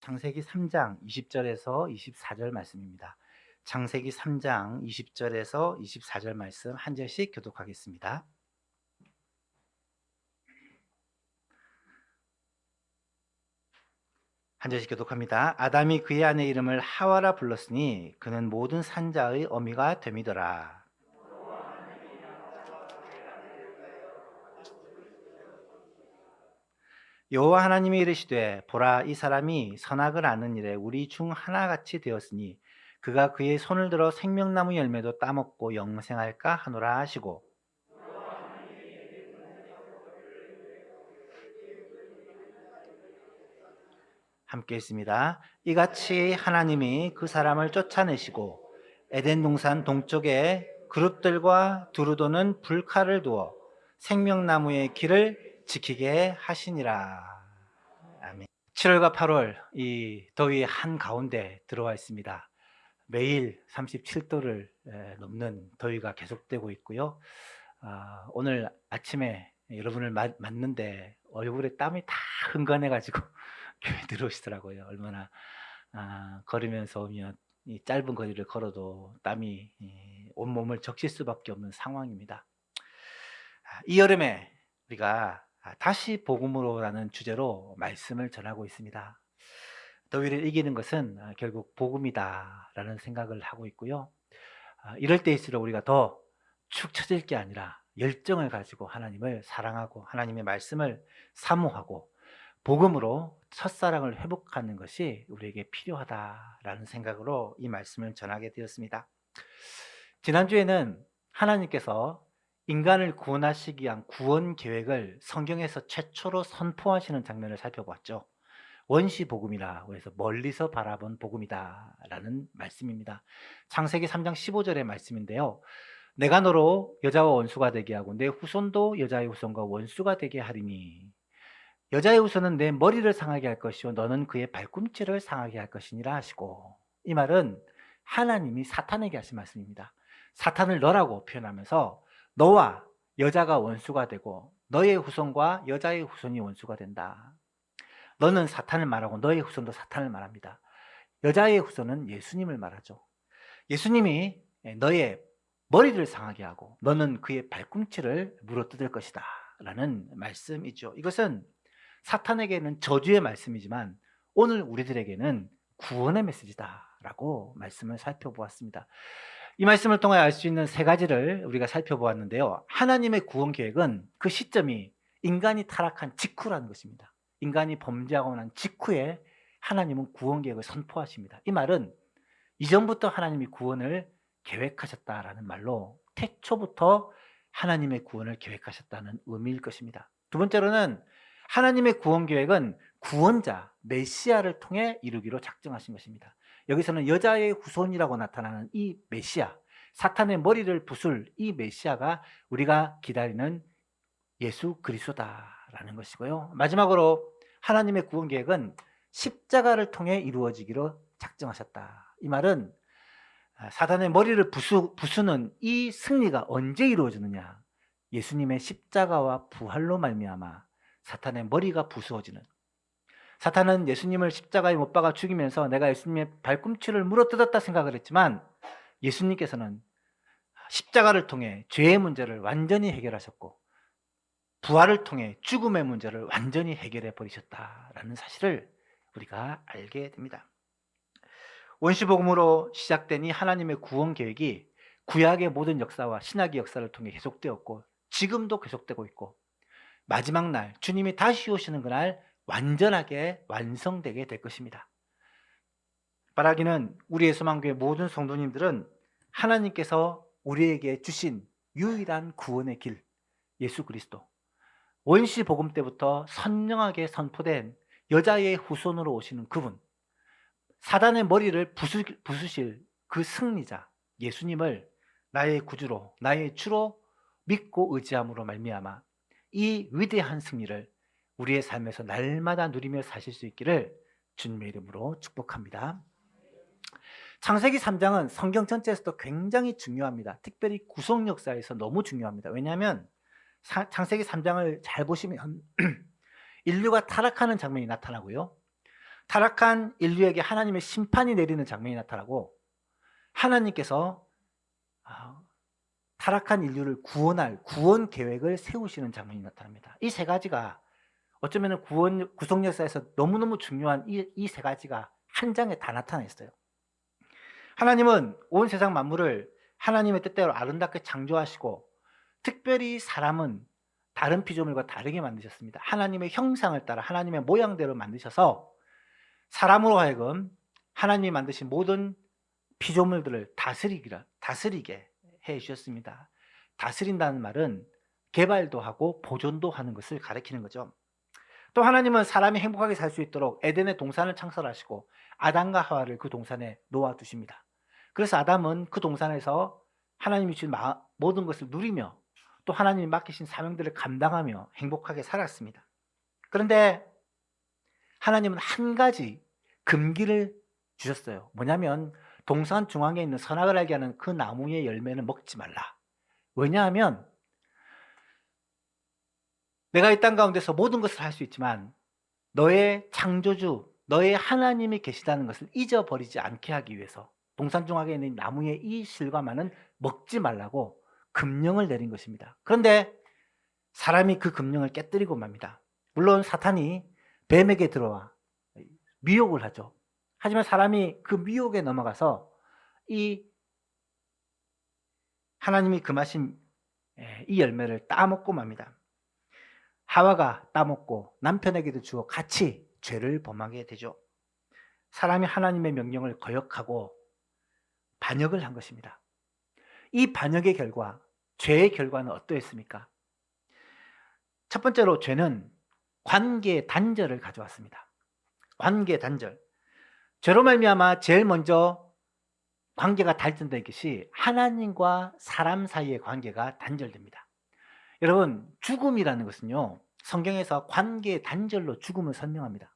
창세기 3장 20절에서 24절 말씀입니다. 창세기 3장 20절에서 24절 말씀 한 절씩 교독하겠습니다. 한 절씩 교독합니다. 아담이 그의 아내 이름을 하와라 불렀으니 그는 모든 산자의 어미가 됨이더라. 여호와 하나님이 이르시되 보라, 이 사람이 선악을 아는 일에 우리 중 하나같이 되었으니 그가 그의 손을 들어 생명나무 열매도 따먹고 영생할까 하노라 하시고, 함께 있습니다. 이같이 하나님이 그 사람을 쫓아내시고 에덴 동산 동쪽에 그룹들과 두루 도는 불칼을 두어 생명나무의 길을 지키게 하시니라. 아멘. 7월과 8월 이 더위 한가운데 들어와 있습니다. 매일 37도를 넘는 더위가 계속되고 있고요. 오늘 아침에 여러분을 맞는데 얼굴에 땀이 다 흥건해가지고 교회 들어오시더라고요. 얼마나 걸으면서 오면 이 짧은 거리를 걸어도 땀이 온몸을 적실 수밖에 없는 상황입니다. 이 여름에 우리가 다시 복음으로라는 주제로 말씀을 전하고 있습니다. 더위를 이기는 것은 결국 복음이다라는 생각을 하고 있고요. 이럴 때일수록 우리가 더 축 처질 게 아니라 열정을 가지고 하나님을 사랑하고 하나님의 말씀을 사모하고 복음으로 첫사랑을 회복하는 것이 우리에게 필요하다라는 생각으로 이 말씀을 전하게 되었습니다. 지난주에는 하나님께서 인간을 구원하시기 위한 구원 계획을 성경에서 최초로 선포하시는 장면을 살펴보았죠. 원시 복음이라고 해서 멀리서 바라본 복음이다라는 말씀입니다. 창세기 3장 15절의 말씀인데요. 내가 너로 여자와 원수가 되게 하고 내 후손도 여자의 후손과 원수가 되게 하리니 여자의 후손은 내 머리를 상하게 할 것이요 너는 그의 발꿈치를 상하게 할 것이니라 하시고, 이 말은 하나님이 사탄에게 하신 말씀입니다. 사탄을 너라고 표현하면서 너와 여자가 원수가 되고 너의 후손과 여자의 후손이 원수가 된다. 너는 사탄을 말하고 너의 후손도 사탄을 말합니다. 여자의 후손은 예수님을 말하죠. 예수님이 너의 머리를 상하게 하고 너는 그의 발꿈치를 물어뜯을 것이다 라는 말씀이죠. 이것은 사탄에게는 저주의 말씀이지만 오늘 우리들에게는 구원의 메시지다라고 말씀을 살펴보았습니다. 이 말씀을 통해 알 수 있는 세 가지를 우리가 살펴보았는데요. 하나님의 구원 계획은 그 시점이 인간이 타락한 직후라는 것입니다. 인간이 범죄하고 난 직후에 하나님은 구원 계획을 선포하십니다. 이 말은 이전부터 하나님이 구원을 계획하셨다라는 말로 태초부터 하나님의 구원을 계획하셨다는 의미일 것입니다. 두 번째로는 하나님의 구원 계획은 구원자, 메시아를 통해 이루기로 작정하신 것입니다. 여기서는 여자의 후손이라고 나타나는 이 메시아, 사탄의 머리를 부술 이 메시아가 우리가 기다리는 예수 그리스도다라는 것이고요. 마지막으로 하나님의 구원 계획은 십자가를 통해 이루어지기로 작정하셨다. 이 말은 사탄의 머리를 부수는 이 승리가 언제 이루어지느냐? 예수님의 십자가와 부활로 말미암아 사탄의 머리가 부수어지는, 사탄은 예수님을 십자가에 못 박아 죽이면서 내가 예수님의 발꿈치를 물어뜯었다 생각을 했지만 예수님께서는 십자가를 통해 죄의 문제를 완전히 해결하셨고 부활을 통해 죽음의 문제를 완전히 해결해 버리셨다라는 사실을 우리가 알게 됩니다. 원시복음으로 시작된 이 하나님의 구원 계획이 구약의 모든 역사와 신약의 역사를 통해 계속되었고 지금도 계속되고 있고 마지막 날 주님이 다시 오시는 그날 완전하게 완성되게 될 것입니다. 바라기는 우리의 소망교회 모든 성도님들은 하나님께서 우리에게 주신 유일한 구원의 길, 예수 그리스도, 원시 복음 때부터 선명하게 선포된 여자의 후손으로 오시는 그분, 사단의 머리를 부수실 그 승리자 예수님을 나의 구주로, 나의 주로 믿고 의지함으로 말미암아 이 위대한 승리를 우리의 삶에서 날마다 누리며 사실 수 있기를 주님의 이름으로 축복합니다. 창세기 3장은 성경 전체에서도 굉장히 중요합니다. 특별히 구속 역사에서 너무 중요합니다. 왜냐하면 창세기 3장을 잘 보시면 인류가 타락하는 장면이 나타나고요. 타락한 인류에게 하나님의 심판이 내리는 장면이 나타나고 하나님께서 타락한 인류를 구원할 구원 계획을 세우시는 장면이 나타납니다. 이 세 가지가 어쩌면 구속 역사에서 너무너무 중요한 이 세 가지가 한 장에 다 나타나 있어요. 하나님은 온 세상 만물을 하나님의 뜻대로 아름답게 창조하시고 특별히 사람은 다른 피조물과 다르게 만드셨습니다. 하나님의 형상을 따라 하나님의 모양대로 만드셔서 사람으로 하여금 하나님이 만드신 모든 피조물들을 다스리게 해 주셨습니다. 다스린다는 말은 개발도 하고 보존도 하는 것을 가리키는 거죠. 또 하나님은 사람이 행복하게 살 수 있도록 에덴의 동산을 창설하시고 아담과 하와를 그 동산에 놓아두십니다. 그래서 아담은 그 동산에서 하나님이 주신 모든 것을 누리며 또 하나님이 맡기신 사명들을 감당하며 행복하게 살았습니다. 그런데 하나님은 한 가지 금기를 주셨어요. 뭐냐면 동산 중앙에 있는 선악을 알게 하는 그 나무의 열매는 먹지 말라. 왜냐하면 내가 이 땅 가운데서 모든 것을 할 수 있지만 너의 창조주, 너의 하나님이 계시다는 것을 잊어버리지 않게 하기 위해서 동산 중앙에 있는 나무의 이 실과만은 먹지 말라고 금령을 내린 것입니다. 그런데 사람이 그 금령을 깨뜨리고 맙니다. 물론 사탄이 뱀에게 들어와 미혹을 하죠. 하지만 사람이 그 미혹에 넘어가서 이 하나님이 금하신 이 열매를 따먹고 맙니다. 하와가 따먹고 남편에게도 주어 같이 죄를 범하게 되죠. 사람이 하나님의 명령을 거역하고 반역을 한 것입니다. 이 반역의 결과, 죄의 결과는 어떠했습니까? 첫 번째로 죄는 관계의 단절을 가져왔습니다. 관계의 단절. 죄로 말미암아 제일 먼저 관계가 단절된 것이 하나님과 사람 사이의 관계가 단절됩니다. 여러분, 죽음이라는 것은요, 성경에서 관계의 단절로 죽음을 설명합니다.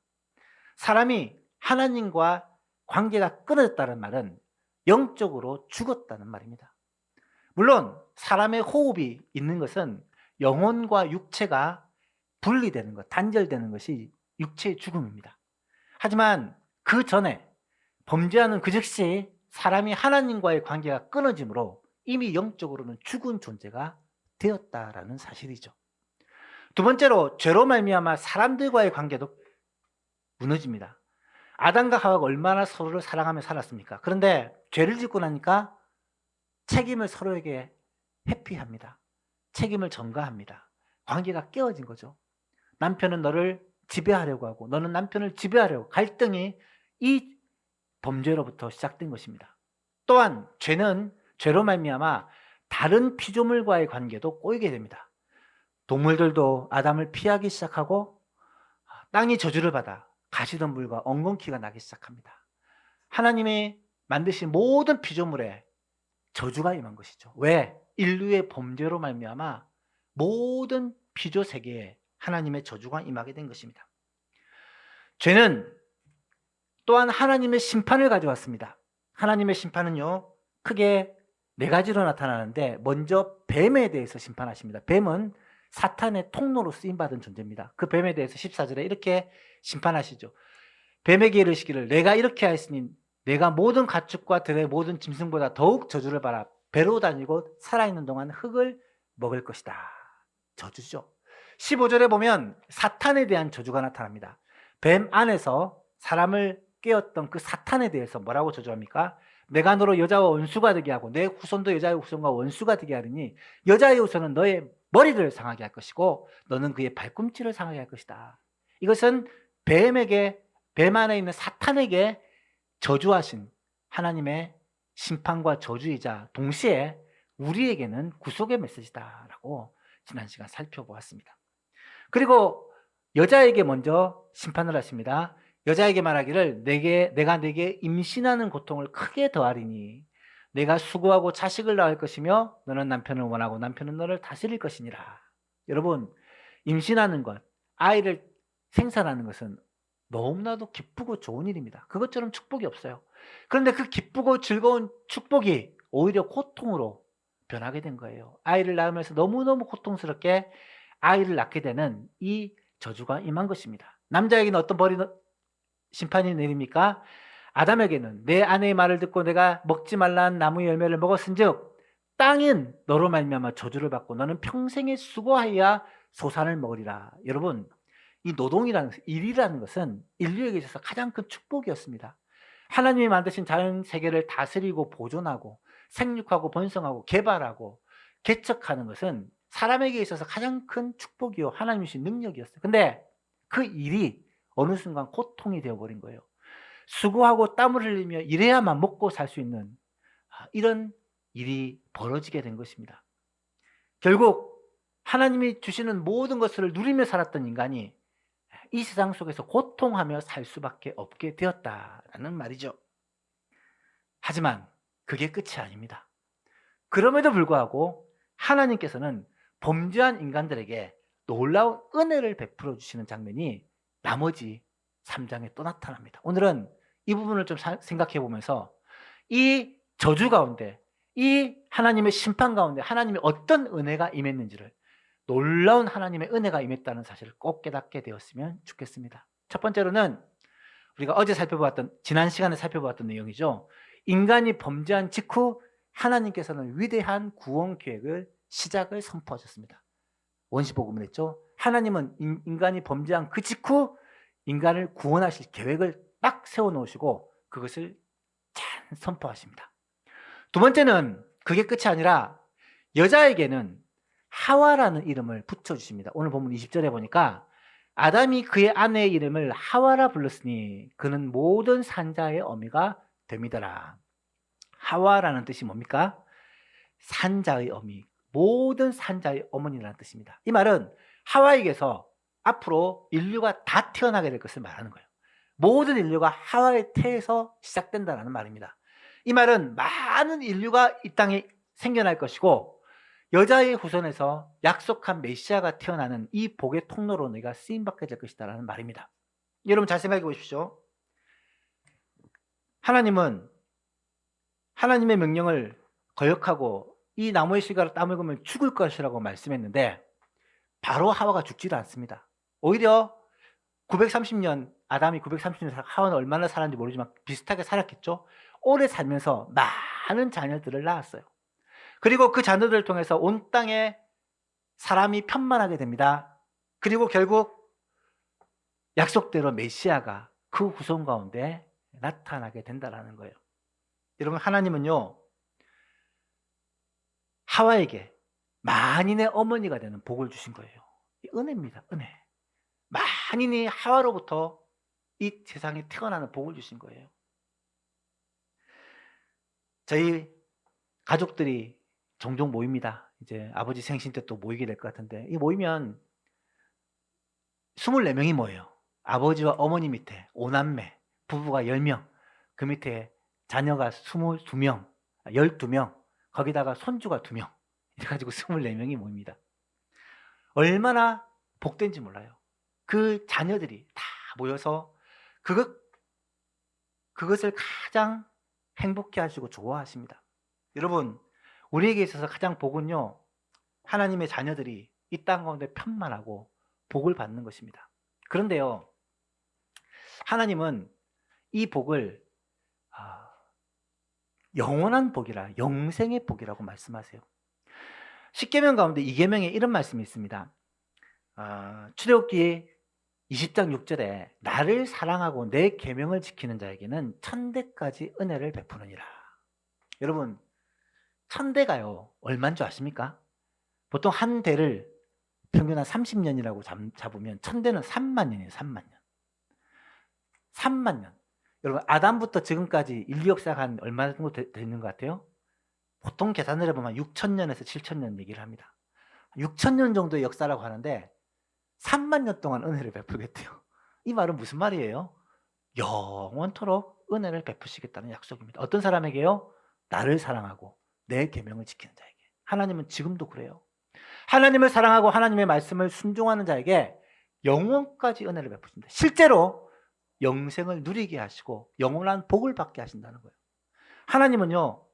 사람이 하나님과 관계가 끊어졌다는 말은 영적으로 죽었다는 말입니다. 물론 사람의 호흡이 있는 것은 영혼과 육체가 분리되는 것, 단절되는 것이 육체의 죽음입니다. 하지만 그 전에 범죄하는 그 즉시 사람이 하나님과의 관계가 끊어지므로 이미 영적으로는 죽은 존재가 되었다라는 사실이죠. 두 번째로 죄로 말미암아 사람들과의 관계도 무너집니다. 아담과 하와가 얼마나 서로를 사랑하며 살았습니까? 그런데 죄를 짓고 나니까 책임을 서로에게 회피합니다. 책임을 전가합니다. 관계가 깨어진 거죠. 남편은 너를 지배하려고 하고 너는 남편을 지배하려고, 갈등이 이 범죄로부터 시작된 것입니다. 또한 죄는 죄로 말미암아 다른 피조물과의 관계도 꼬이게 됩니다. 동물들도 아담을 피하기 시작하고 땅이 저주를 받아 가시덤불과 엉겅퀴가 나기 시작합니다. 하나님이 만드신 모든 피조물에 저주가 임한 것이죠. 왜? 인류의 범죄로 말미암아 모든 피조 세계에 하나님의 저주가 임하게 된 것입니다. 죄는 또한 하나님의 심판을 가져왔습니다. 하나님의 심판은요, 크게 네 가지로 나타나는데 먼저 뱀에 대해서 심판하십니다. 뱀은 사탄의 통로로 쓰임받은 존재입니다. 그 뱀에 대해서 14절에 이렇게 심판하시죠. 뱀에게 이르시기를 내가 이렇게 하였으니 내가 모든 가축과 들의 모든 짐승보다 더욱 저주를 받아 배로 다니고 살아있는 동안 흙을 먹을 것이다. 저주죠. 15절에 보면 사탄에 대한 저주가 나타납니다. 뱀 안에서 사람을 깨었던 그 사탄에 대해서 뭐라고 저주합니까? 내가 너로 여자와 원수가 되게 하고 내 후손도 여자의 후손과 원수가 되게 하리니 여자의 후손은 너의 머리를 상하게 할 것이고 너는 그의 발꿈치를 상하게 할 것이다. 이것은 뱀 안에 있는 사탄에게 저주하신 하나님의 심판과 저주이자 동시에 우리에게는 구속의 메시지다라고 지난 시간 살펴보았습니다. 그리고 여자에게 먼저 심판을 하십니다. 여자에게 말하기를 내가 네게 임신하는 고통을 크게 더하리니 내가 수고하고 자식을 낳을 것이며 너는 남편을 원하고 남편은 너를 다스릴 것이니라. 여러분, 임신하는 것, 아이를 생산하는 것은 너무나도 기쁘고 좋은 일입니다. 그것처럼 축복이 없어요. 그런데 그 기쁘고 즐거운 축복이 오히려 고통으로 변하게 된 거예요. 아이를 낳으면서 너무너무 고통스럽게 아이를 낳게 되는 이 저주가 임한 것입니다. 남자에게는 어떤 벌이 심판이 내립니까? 아담에게는 내 아내의 말을 듣고 내가 먹지 말라는 나무 열매를 먹었은즉 땅은 너로 말미암아 저주를 받고 너는 평생에 수고하여야 소산을 먹으리라. 여러분, 이 노동이라는 일이라는 것은 인류에게 있어서 가장 큰 축복이었습니다. 하나님이 만드신 자연 세계를 다스리고 보존하고 생육하고 번성하고 개발하고 개척하는 것은 사람에게 있어서 가장 큰 축복이요 하나님이 주신 능력이었어요. 근데 그 일이 어느 순간 고통이 되어버린 거예요. 수고하고 땀을 흘리며 일해야만 먹고 살 수 있는 이런 일이 벌어지게 된 것입니다. 결국 하나님이 주시는 모든 것을 누리며 살았던 인간이 이 세상 속에서 고통하며 살 수밖에 없게 되었다라는 말이죠. 하지만 그게 끝이 아닙니다. 그럼에도 불구하고 하나님께서는 범죄한 인간들에게 놀라운 은혜를 베풀어 주시는 장면이 나머지 3장에 또 나타납니다. 오늘은 이 부분을 좀 생각해 보면서 이 저주 가운데, 이 하나님의 심판 가운데 하나님의 어떤 은혜가 임했는지를, 놀라운 하나님의 은혜가 임했다는 사실을 꼭 깨닫게 되었으면 좋겠습니다. 첫 번째로는 우리가 어제 지난 시간에 살펴보았던 내용이죠. 인간이 범죄한 직후 하나님께서는 위대한 구원 계획을 시작을 선포하셨습니다. 원시복음을 했죠. 하나님은 인간이 범죄한 그 직후 인간을 구원하실 계획을 딱 세워놓으시고 그것을 잘 선포하십니다. 두 번째는 그게 끝이 아니라 여자에게는 하와라는 이름을 붙여주십니다. 오늘 본문 20절에 보니까 아담이 그의 아내의 이름을 하와라 불렀으니 그는 모든 산자의 어미가 됩니다라. 하와라는 뜻이 뭡니까? 산자의 어미, 모든 산자의 어머니라는 뜻입니다. 이 말은 하와에게서 앞으로 인류가 다 태어나게 될 것을 말하는 거예요. 모든 인류가 하와의 태에서 시작된다는 말입니다. 이 말은 많은 인류가 이 땅에 생겨날 것이고 여자의 후손에서 약속한 메시아가 태어나는 이 복의 통로로 너희가 쓰임받게 될 것이다라는 말입니다. 여러분 잘 생각해 보십시오. 하나님은 하나님의 명령을 거역하고 이 나무의 실과를 따먹으면 죽을 것이라고 말씀했는데 바로 하와가 죽지도 않습니다. 오히려 930년, 아담이 930년, 하와는 얼마나 살았는지 모르지만 비슷하게 살았겠죠. 오래 살면서 많은 자녀들을 낳았어요. 그리고 그 자녀들을 통해서 온 땅에 사람이 편만하게 됩니다. 그리고 결국 약속대로 메시아가 그 후손 가운데 나타나게 된다는 거예요. 여러분, 하나님은요 하와에게 만인의 어머니가 되는 복을 주신 거예요. 은혜입니다. 은혜. 만인이 하와로부터 이 세상에 태어나는 복을 주신 거예요. 저희 가족들이 종종 모입니다. 이제 아버지 생신 때 또 모이게 될 것 같은데 이 모이면 24명이 모여요. 아버지와 어머니 밑에 5남매, 부부가 10명, 그 밑에 자녀가 22명, 12명, 거기다가 손주가 2명, 이래가지고 24명이 모입니다. 얼마나 복된지 몰라요. 그 자녀들이 다 모여서 그것을 가장 행복해 하시고 좋아하십니다. 여러분, 우리에게 있어서 가장 복은요, 하나님의 자녀들이 이 땅 가운데 편만하고 복을 받는 것입니다. 그런데요, 하나님은 이 복을 영원한 복이라, 영생의 복이라고 말씀하세요. 십계명 가운데 2계명에 이런 말씀이 있습니다. 출애굽기 20장 6절에 나를 사랑하고 내 계명을 지키는 자에게는 천대까지 은혜를 베푸느니라. 여러분, 천대가요 얼마인 줄 아십니까? 보통 한 대를 평균 한 30년이라고 잡으면 천대는 3만 년이에요. 3만 년. 3만 년. 여러분, 아담부터 지금까지 인류 역사가 한 얼마 정도 되는 것 같아요? 보통 계산을 해보면 6,000년에서 7,000년 얘기를 합니다. 6,000년 정도의 역사라고 하는데 3만 년 동안 은혜를 베풀겠대요. 이 말은 무슨 말이에요? 영원토록 은혜를 베푸시겠다는 약속입니다. 어떤 사람에게요? 나를 사랑하고 내 계명을 지키는 자에게. 하나님은 지금도 그래요. 하나님을 사랑하고 하나님의 말씀을 순종하는 자에게 영원까지 은혜를 베푸십니다. 실제로 영생을 누리게 하시고 영원한 복을 받게 하신다는 거예요. 하나님은요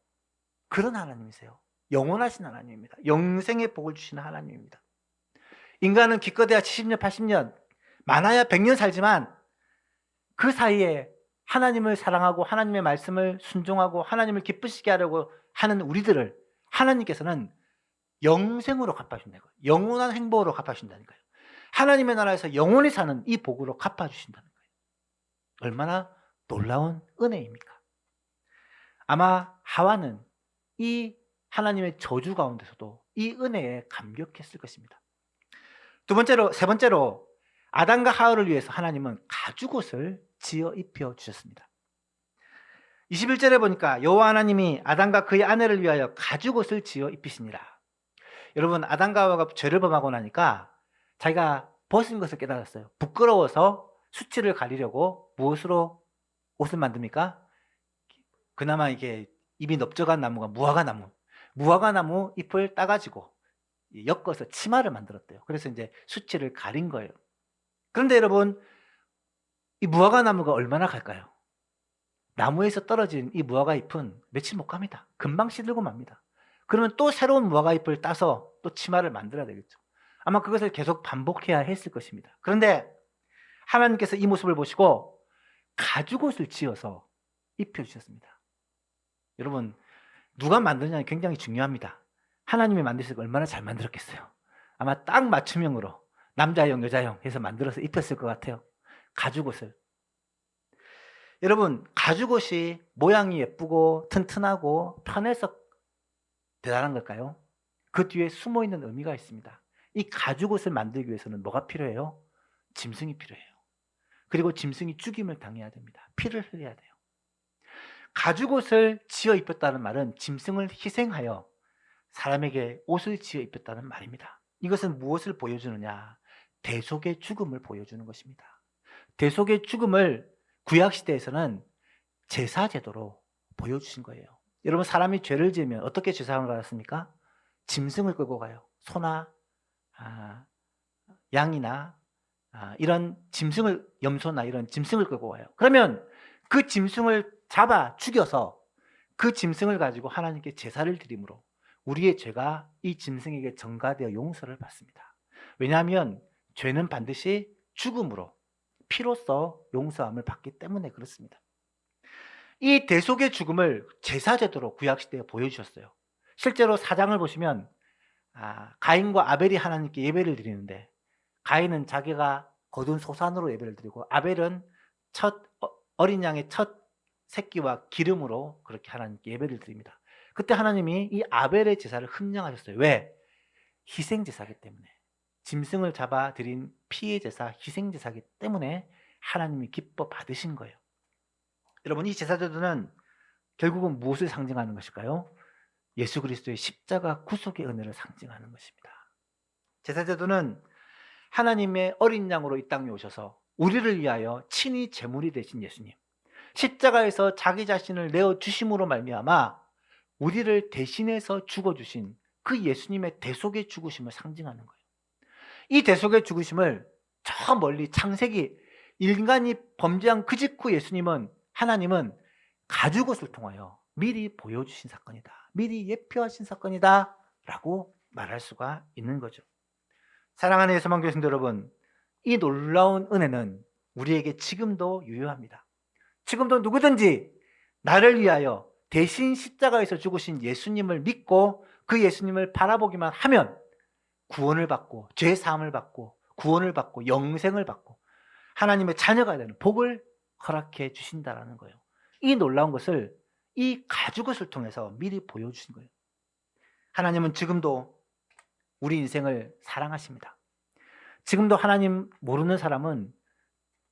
그런 하나님이세요. 영원하신 하나님입니다. 영생의 복을 주시는 하나님입니다. 인간은 기껏해야 70년, 80년, 많아야 100년 살지만 그 사이에 하나님을 사랑하고 하나님의 말씀을 순종하고 하나님을 기쁘시게 하려고 하는 우리들을 하나님께서는 영생으로 갚아준다는 거예요. 영원한 행복으로 갚아준다는 거예요. 하나님의 나라에서 영원히 사는 이 복으로 갚아주신다는 거예요. 얼마나 놀라운 은혜입니까? 아마 하와는 이 하나님의 저주 가운데서도 이 은혜에 감격했을 것입니다. 세 번째로 아담과 하와를 위해서 하나님은 가죽옷을 지어 입혀 주셨습니다. 21절에 보니까 여호와 하나님이 아담과 그의 아내를 위하여 가죽옷을 지어 입히시니라. 여러분, 아담과 하와가 죄를 범하고 나니까 자기가 벗은 것을 깨달았어요. 부끄러워서 수치를 가리려고 무엇으로 옷을 만듭니까? 그나마 이게 입이 넓적한 나무가 무화과나무 잎을 따가지고 엮어서 치마를 만들었대요. 그래서 이제 수치를 가린 거예요. 그런데 여러분, 이 무화과나무가 얼마나 갈까요? 나무에서 떨어진 이 무화과 잎은 며칠 못 갑니다. 금방 시들고 맙니다. 그러면 또 새로운 무화과 잎을 따서 또 치마를 만들어야 되겠죠. 아마 그것을 계속 반복해야 했을 것입니다. 그런데 하나님께서 이 모습을 보시고 가죽옷을 지어서 입혀주셨습니다. 여러분, 누가 만드느냐는 굉장히 중요합니다. 하나님이 만드실 거 얼마나 잘 만들었겠어요. 아마 딱 맞춤형으로 남자형 여자형 해서 만들어서 입혔을 것 같아요. 가죽옷을. 여러분, 가죽옷이 모양이 예쁘고 튼튼하고 편해서 대단한 걸까요? 그 뒤에 숨어있는 의미가 있습니다. 이 가죽옷을 만들기 위해서는 뭐가 필요해요? 짐승이 필요해요. 그리고 짐승이 죽임을 당해야 됩니다. 피를 흘려야 돼요. 가죽옷을 지어 입혔다는 말은 짐승을 희생하여 사람에게 옷을 지어 입혔다는 말입니다. 이것은 무엇을 보여주느냐? 대속의 죽음을 보여주는 것입니다. 대속의 죽음을 구약시대에서는 제사제도로 보여주신 거예요. 여러분, 사람이 죄를 지으면 어떻게 제사함을 받았습니까? 짐승을 끌고 가요. 소나 양이나 이런 짐승을, 염소나 이런 짐승을 끌고 와요. 그러면 그 짐승을 잡아 죽여서 그 짐승을 가지고 하나님께 제사를 드림으로 우리의 죄가 이 짐승에게 전가되어 용서를 받습니다. 왜냐하면 죄는 반드시 죽음으로, 피로써 용서함을 받기 때문에 그렇습니다. 이 대속의 죽음을 제사제도로 구약시대에 보여주셨어요. 실제로 4장을 보시면 가인과 아벨이 하나님께 예배를 드리는데, 가인은 자기가 거둔 소산으로 예배를 드리고 아벨은 어린 양의 첫 새끼와 기름으로 그렇게 하나님께 예배를 드립니다. 그때 하나님이 이 아벨의 제사를 흠령하셨어요. 왜? 희생제사기 때문에. 짐승을 잡아 드린 피의 제사, 희생제사기 때문에 하나님이 기뻐 받으신 거예요. 여러분, 이 제사제도는 결국은 무엇을 상징하는 것일까요? 예수 그리스도의 십자가 구속의 은혜를 상징하는 것입니다. 제사제도는 하나님의 어린 양으로 이 땅에 오셔서 우리를 위하여 친히 제물이 되신 예수님, 십자가에서 자기 자신을 내어주심으로 말미암아 우리를 대신해서 죽어주신 그 예수님의 대속의 죽으심을 상징하는 거예요. 이 대속의 죽으심을 저 멀리 창세기, 인간이 범죄한 그 직후 하나님은 가죽옷을 통하여 미리 보여주신 사건이다, 미리 예표하신 사건이다 라고 말할 수가 있는 거죠. 사랑하는 예수만 교신들 여러분, 이 놀라운 은혜는 우리에게 지금도 유효합니다. 지금도 누구든지 나를 위하여 대신 십자가에서 죽으신 예수님을 믿고 그 예수님을 바라보기만 하면 구원을 받고 죄 사함을 받고 구원을 받고 영생을 받고 하나님의 자녀가 되는 복을 허락해 주신다라는 거예요. 이 놀라운 것을 이 가죽옷을 통해서 미리 보여주신 거예요. 하나님은 지금도 우리 인생을 사랑하십니다. 지금도 하나님 모르는 사람은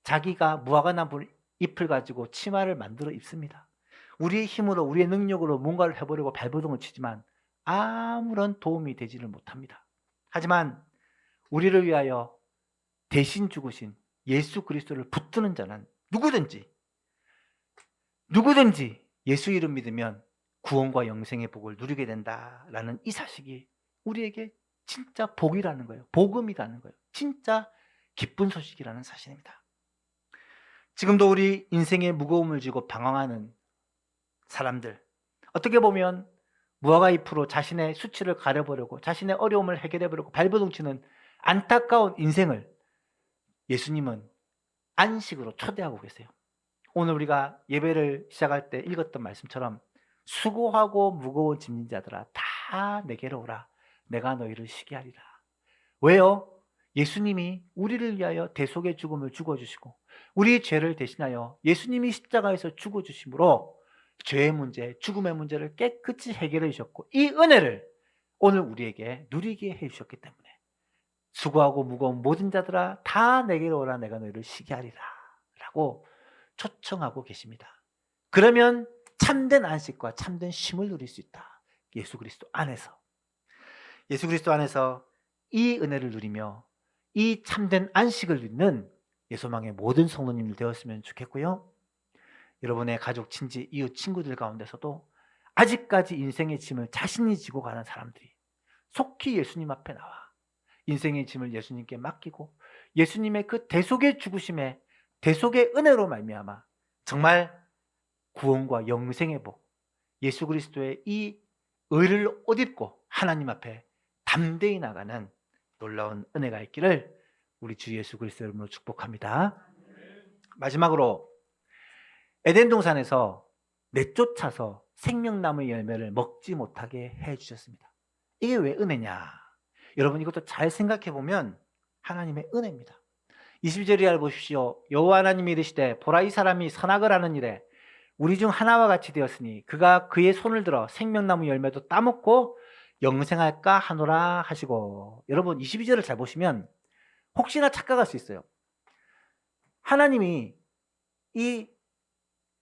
자기가 무화과나무 잎을 가지고 치마를 만들어 입습니다. 우리의 힘으로, 우리의 능력으로 뭔가를 해보려고 발버둥을 치지만 아무런 도움이 되지를 못합니다. 하지만 우리를 위하여 대신 죽으신 예수 그리스도를 붙드는 자는 누구든지 예수 이름 믿으면 구원과 영생의 복을 누리게 된다라는 이 사실이 우리에게 진짜 복이라는 거예요. 복음이라는 거예요. 진짜 기쁜 소식이라는 사실입니다. 지금도 우리 인생의 무거움을 지고 방황하는 사람들, 어떻게 보면 무화과 잎으로 자신의 수치를 가려보려고, 자신의 어려움을 해결해보려고 발버둥 치는 안타까운 인생을 예수님은 안식으로 초대하고 계세요. 오늘 우리가 예배를 시작할 때 읽었던 말씀처럼 수고하고 무거운 짐진 자들아 다 내게로 오라. 내가 너희를 쉬게 하리라. 왜요? 예수님이 우리를 위하여 대속의 죽음을 죽어주시고 우리의 죄를 대신하여 예수님이 십자가에서 죽어주심으로 죄의 문제, 죽음의 문제를 깨끗이 해결해 주셨고 이 은혜를 오늘 우리에게 누리게 해주셨기 때문에 수고하고 무거운 모든 자들아 다 내게로 오라. 내가 너희를 쉬게 하리라 라고 초청하고 계십니다. 그러면 참된 안식과 참된 쉼을 누릴 수 있다. 예수 그리스도 안에서. 예수 그리스도 안에서 이 은혜를 누리며 이 참된 안식을 누리는 예소망의 모든 성도님들 되었으면 좋겠고요. 여러분의 가족, 친지, 이웃, 친구들 가운데서도 아직까지 인생의 짐을 자신이 지고 가는 사람들이 속히 예수님 앞에 나와 인생의 짐을 예수님께 맡기고 예수님의 그 대속의 죽으심에 대속의 은혜로 말미암아 정말 구원과 영생의 복, 예수 그리스도의 이 의를 옷 입고 하나님 앞에 담대히 나가는 놀라운 은혜가 있기를 우리 주 예수 그리스도 이름으로 축복합니다. 마지막으로 에덴 동산에서 내쫓아서 생명나무의 열매를 먹지 못하게 해주셨습니다. 이게 왜 은혜냐? 여러분 이것도 잘 생각해 보면 하나님의 은혜입니다. 22절 이하를 보십시오. 여호와 하나님이 이르시되 보라 이 사람이 선악을 하는 일에 우리 중 하나와 같이 되었으니 그가 그의 손을 들어 생명나무 열매도 따먹고 영생할까 하노라 하시고. 여러분 22절을 잘 보시면 혹시나 착각할 수 있어요. 하나님이 이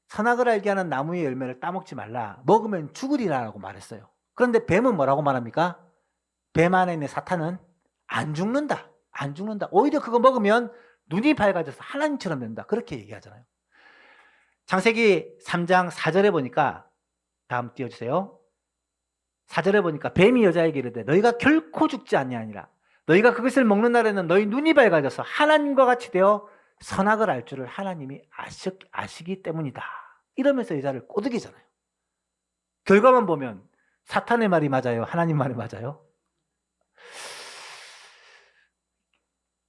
선악을 알게 하는 나무의 열매를 따먹지 말라. 먹으면 죽으리라고 말했어요. 그런데 뱀은 뭐라고 말합니까? 뱀 안에 있는 사탄은 안 죽는다. 안 죽는다. 오히려 그거 먹으면 눈이 밝아져서 하나님처럼 된다. 그렇게 얘기하잖아요. 창세기 3장 4절에 보니까 다음 띄워주세요. 4절에 보니까 뱀이 여자에게 이르되 너희가 결코 죽지 아니하니라. 너희가 그것을 먹는 날에는 너희 눈이 밝아져서 하나님과 같이 되어 선악을 알 줄을 하나님이 아시기 때문이다. 이러면서 여자를 꼬드기잖아요. 결과만 보면 사탄의 말이 맞아요? 하나님 말이 맞아요?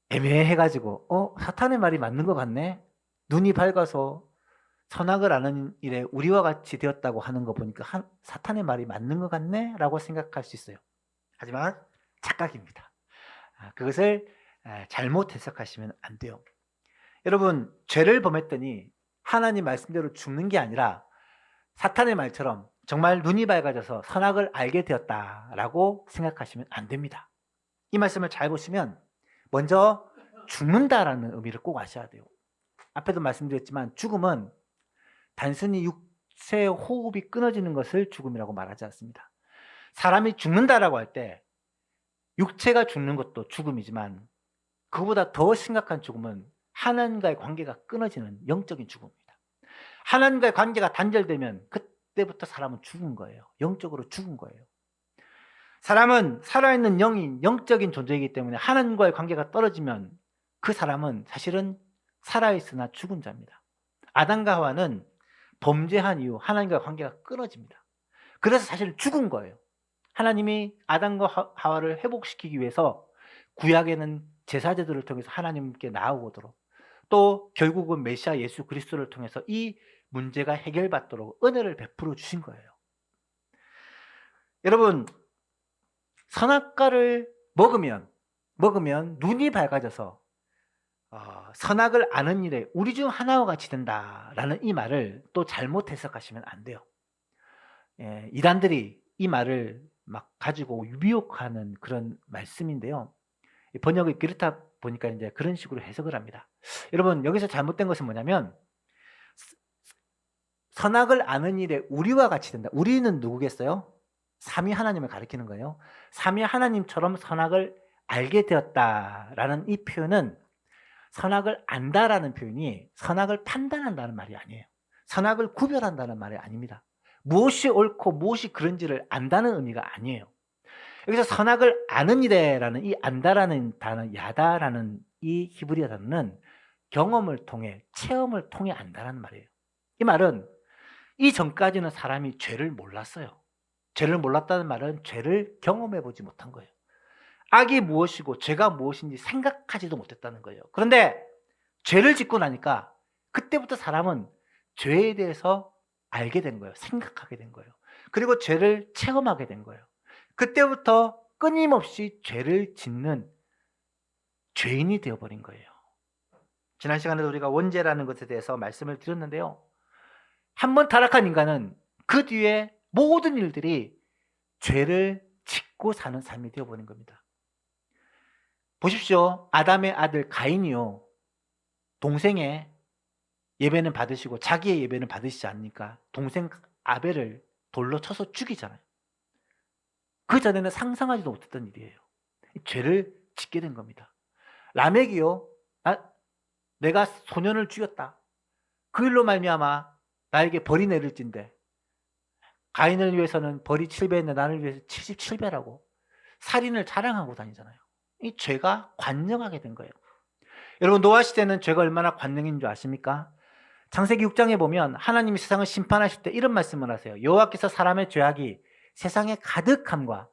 애매해가지고 사탄의 말이 맞는 것 같네. 눈이 밝아서 선악을 아는 일에 우리와 같이 되었다고 하는 거 보니까 사탄의 말이 맞는 것 같네 라고 생각할 수 있어요. 하지만 착각입니다. 그것을 잘못 해석하시면 안 돼요. 여러분 죄를 범했더니 하나님 말씀대로 죽는 게 아니라 사탄의 말처럼 정말 눈이 밝아져서 선악을 알게 되었다라고 생각하시면 안 됩니다. 이 말씀을 잘 보시면 먼저 죽는다라는 의미를 꼭 아셔야 돼요. 앞에도 말씀드렸지만 죽음은 단순히 육체의 호흡이 끊어지는 것을 죽음이라고 말하지 않습니다. 사람이 죽는다라고 할 때 육체가 죽는 것도 죽음이지만 그보다 더 심각한 죽음은 하나님과의 관계가 끊어지는 영적인 죽음입니다. 하나님과의 관계가 단절되면 그때부터 사람은 죽은 거예요. 영적으로 죽은 거예요. 사람은 살아있는 영인, 영적인 존재이기 때문에 하나님과의 관계가 떨어지면 그 사람은 사실은 살아있으나 죽은 자입니다. 아담과 하와는 범죄한 이후 하나님과의 관계가 끊어집니다. 그래서 사실 죽은 거예요. 하나님이 아담과 하와를 회복시키기 위해서 구약에는 제사제들을 통해서 하나님께 나아오도록 또 결국은 메시아 예수 그리스도를 통해서 이 문제가 해결받도록 은혜를 베풀어 주신 거예요. 여러분 선악과를 먹으면 눈이 밝아져서 선악을 아는 일에 우리 중 하나와 같이 된다라는 이 말을 또 잘못 해석하시면 안 돼요. 이단들이 이 말을 막 가지고 유비옥하는 그런 말씀인데요. 번역이 그렇다 보니까 이제 그런 식으로 해석을 합니다. 여러분 여기서 잘못된 것은 뭐냐면 선악을 아는 일에 우리와 같이 된다. 우리는 누구겠어요? 삼위 하나님을 가리키는 거예요. 삼위 하나님처럼 선악을 알게 되었다라는 이 표현은 선악을 안다라는 표현이 선악을 판단한다는 말이 아니에요. 선악을 구별한다는 말이 아닙니다. 무엇이 옳고 무엇이 그런지를 안다는 의미가 아니에요. 여기서 선악을 아는 이래라는 이 안다라는 단어, 야다라는 이 히브리어 단어는 경험을 통해 체험을 통해 안다라는 말이에요. 이 말은 이 전까지는 사람이 죄를 몰랐어요. 죄를 몰랐다는 말은 죄를 경험해 보지 못한 거예요. 악이 무엇이고 죄가 무엇인지 생각하지도 못했다는 거예요. 그런데 죄를 짓고 나니까 그때부터 사람은 죄에 대해서 알게 된 거예요. 생각하게 된 거예요. 그리고 죄를 체험하게 된 거예요. 그때부터 끊임없이 죄를 짓는 죄인이 되어버린 거예요. 지난 시간에도 우리가 원죄라는 것에 대해서 말씀을 드렸는데요. 한번 타락한 인간은 그 뒤에 모든 일들이 죄를 짓고 사는 삶이 되어버린 겁니다. 보십시오. 아담의 아들 가인이요. 동생의 예배는 받으시고 자기의 예배는 받으시지 않으니까 동생 아벨을 돌로 쳐서 죽이잖아요. 그 전에는 상상하지도 못했던 일이에요. 죄를 짓게 된 겁니다. 라멕이요. 내가 소년을 죽였다. 그 일로 말미암아 나에게 벌이 내릴진데 가인을 위해서는 벌이 7배인데 나를 위해서 77배라고 살인을 자랑하고 다니잖아요. 이 죄가 관영하게 된 거예요. 여러분, 노아 시대는 죄가 얼마나 관영인 줄 아십니까? 창세기 6장에 보면 하나님이 세상을 심판하실 때 이런 말씀을 하세요. 여호와께서 사람의 죄악이 세상에 가득함과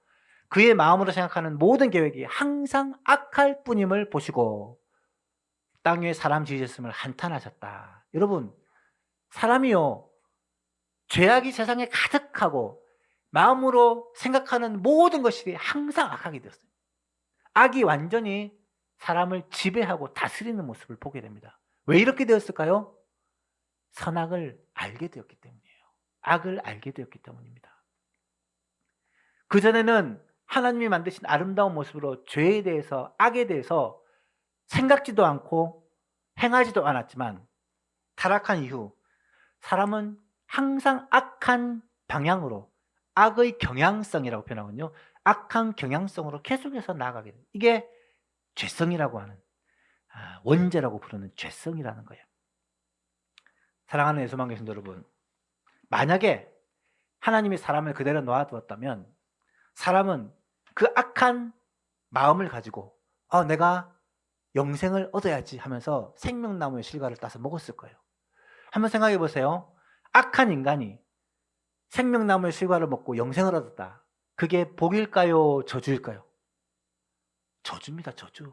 그의 마음으로 생각하는 모든 계획이 항상 악할 뿐임을 보시고 땅 위에 사람 지으셨음을 한탄하셨다. 여러분, 사람이요, 죄악이 세상에 가득하고 마음으로 생각하는 모든 것이 항상 악하게 되었어요. 악이 완전히 사람을 지배하고 다스리는 모습을 보게 됩니다. 왜 이렇게 되었을까요? 선악을 알게 되었기 때문이에요. 악을 알게 되었기 때문입니다. 그전에는 하나님이 만드신 아름다운 모습으로 죄에 대해서, 악에 대해서 생각지도 않고 행하지도 않았지만 타락한 이후 사람은 항상 악한 방향으로, 악의 경향성이라고 표현하거든요. 악한 경향성으로 계속해서 나아가게 돼요. 이게 죄성이라고 하는, 원죄라고 부르는 죄성이라는 거예요. 사랑하는 예수만 계신 여러분, 만약에 하나님이 사람을 그대로 놔두었다면 사람은 그 악한 마음을 가지고 내가 영생을 얻어야지 하면서 생명나무의 실과를 따서 먹었을 거예요. 한번 생각해 보세요. 악한 인간이 생명나무의 실과를 먹고 영생을 얻었다. 그게 복일까요? 저주일까요? 저주입니다. 저주.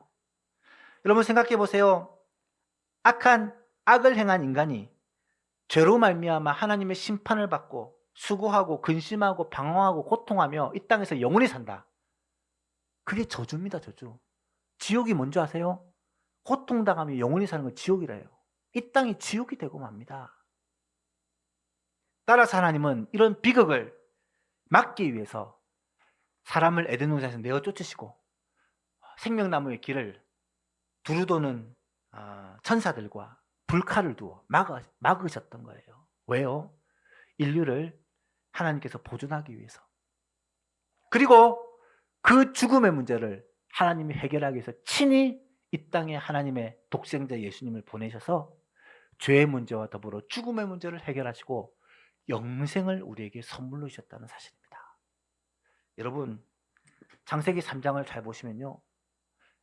여러분 생각해 보세요. 악을 행한 인간이 죄로 말미암아 하나님의 심판을 받고 수고하고 근심하고 방황하고 고통하며 이 땅에서 영원히 산다. 그게 저주입니다. 저주. 지옥이 뭔지 아세요? 고통당하며 영원히 사는 건 지옥이래요. 이 땅이 지옥이 되고 맙니다. 따라서 하나님은 이런 비극을 막기 위해서 사람을 에덴 동산에서 내어 쫓으시고 생명나무의 길을 두루도는 천사들과 불칼을 두어 막으셨던 거예요. 왜요? 인류를 하나님께서 보존하기 위해서. 그리고 그 죽음의 문제를 하나님이 해결하기 위해서 친히 이 땅에 하나님의 독생자 예수님을 보내셔서 죄의 문제와 더불어 죽음의 문제를 해결하시고 영생을 우리에게 선물로 주셨다는 사실입니다. 여러분, 창세기 3장을 잘 보시면요,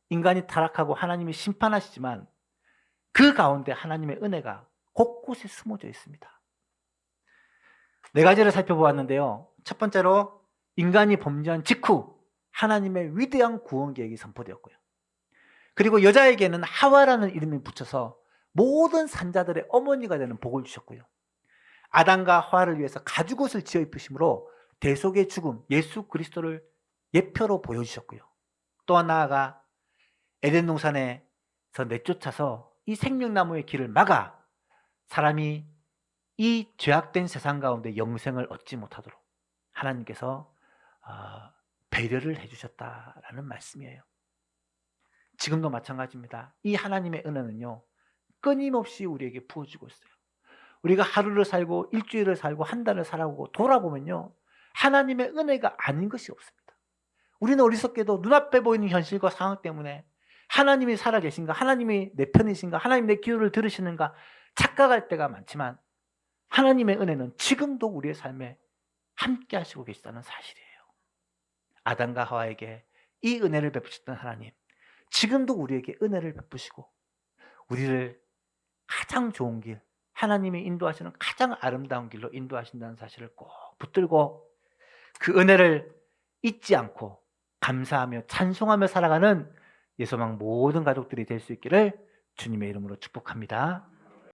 인간이 타락하고 하나님이 심판하시지만 그 가운데 하나님의 은혜가 곳곳에 숨어져 있습니다. 네 가지를 살펴보았는데요. 첫 번째로 인간이 범죄한 직후 하나님의 위대한 구원 계획이 선포되었고요. 그리고 여자에게는 하와라는 이름이 붙여서 모든 산자들의 어머니가 되는 복을 주셨고요. 아담과 하와를 위해서 가죽옷을 지어 입으심으로 대속의 죽음, 예수 그리스도를 예표로 보여주셨고요. 또한 나아가 에덴 동산에서 내쫓아서 이 생명나무의 길을 막아 사람이 이 죄악된 세상 가운데 영생을 얻지 못하도록 하나님께서 배려를 해주셨다라는 말씀이에요. 지금도 마찬가지입니다. 이 하나님의 은혜는요, 끊임없이 우리에게 부어주고 있어요. 우리가 하루를 살고 일주일을 살고 한 달을 살아보고 돌아보면요, 하나님의 은혜가 아닌 것이 없습니다. 우리는 어리석게도 눈앞에 보이는 현실과 상황 때문에 하나님이 살아계신가, 하나님이 내 편이신가, 하나님 내 기도를 들으시는가 착각할 때가 많지만 하나님의 은혜는 지금도 우리의 삶에 함께 하시고 계시다는 사실이에요. 아담과 하와에게 이 은혜를 베푸셨던 하나님, 지금도 우리에게 은혜를 베푸시고 우리를 가장 좋은 길, 하나님이 인도하시는 가장 아름다운 길로 인도하신다는 사실을 꼭 붙들고 그 은혜를 잊지 않고 감사하며 찬송하며 살아가는 예소망 모든 가족들이 될 수 있기를 주님의 이름으로 축복합니다.